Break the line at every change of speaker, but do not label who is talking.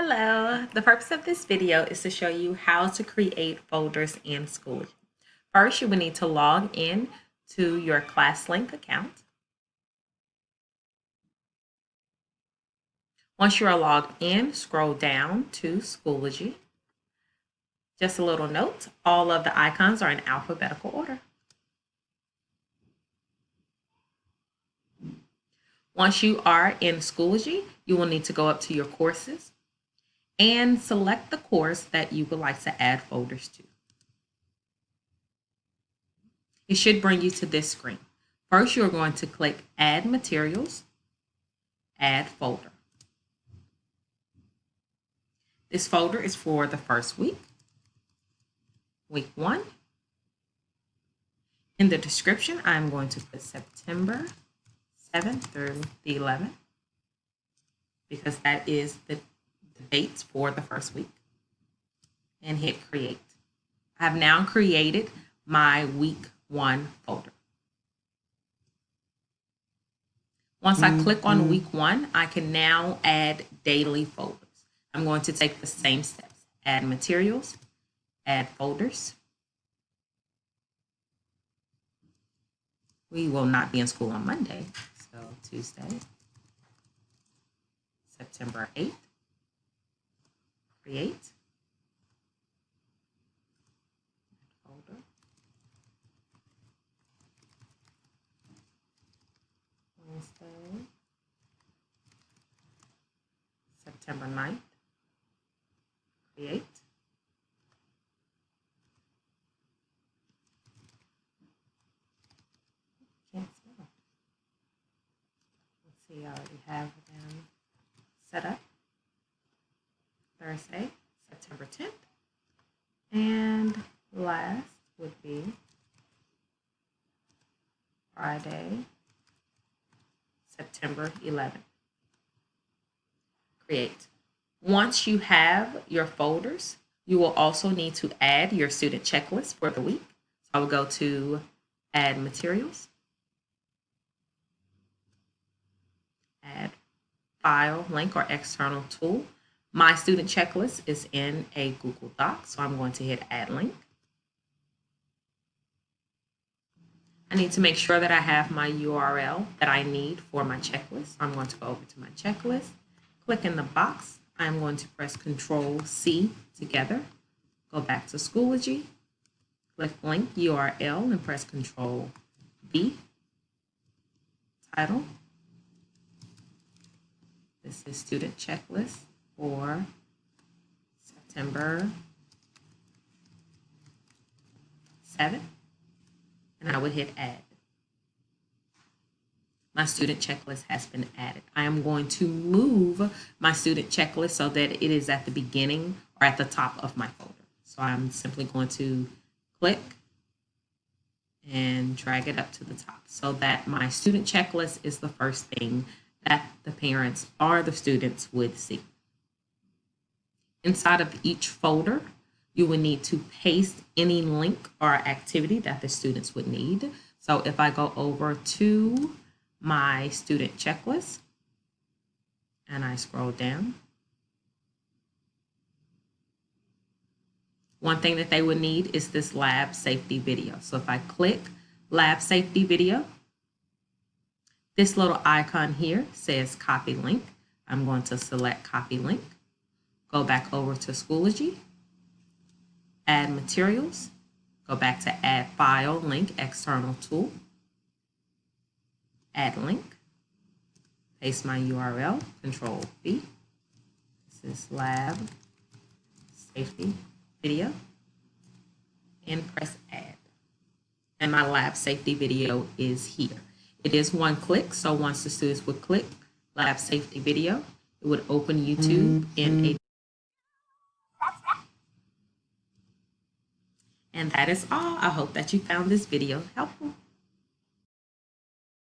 Hello, the purpose of this video is to show you how to create folders in Schoology. First, you will need to log in to your ClassLink account. Once you are logged in, scroll down to Schoology. Just a little note, all of the icons are in alphabetical order. Once you are in Schoology, you will need to go up to your courses and select the course that you would like to add folders to. It should bring you to this screen. First, you're going to click Add Materials, Add Folder. This folder is for the first week, week 1. In the description, I'm going to put September 7th through the 11th because that is the dates for the first week, and hit create. I have now created my week 1 folder. Once I click on week 1, I can now add daily folders. I'm going to take the same steps. Add materials, add folders. We will not be in school on Monday, so Tuesday, September 8th. Create. Folder. Wednesday, September 9th. Create. Can't spell. Let's see, I already have them set up. Thursday, September 10th. And last would be Friday, September 11th. Create. Once you have your folders, you will also need to add your student checklist for the week. So I will go to Add Materials, Add File, Link, or External Tool. My student checklist is in a Google Doc, so I'm going to hit Add Link. I need to make sure that I have my URL that I need for my checklist. I'm going to go over to my checklist, click in the box. I'm going to press Control-C together, go back to Schoology, click Link URL, and press Control-V. Title. This is student checklist for September 7th, and I would hit Add. My student checklist has been added. I am going to move my student checklist so that it is at the beginning or at the top of my folder. So I'm simply going to click and drag it up to the top so that my student checklist is the first thing that the parents or the students would see. Inside of each folder, you will need to paste any link or activity that the students would need. So if I go over to my student checklist and I scroll down, one thing that they would need is this lab safety video. So if I click lab safety video, this little icon here says copy link. I'm going to select copy link, go back over to Schoology, add materials, go back to add file, link, external tool, add link, paste my URL, Control-V. This is lab safety video, and press add. And my lab safety video is here. It is one click, so once the students would click lab safety video, it would open YouTube in a. And that is all. I hope that you found this video helpful.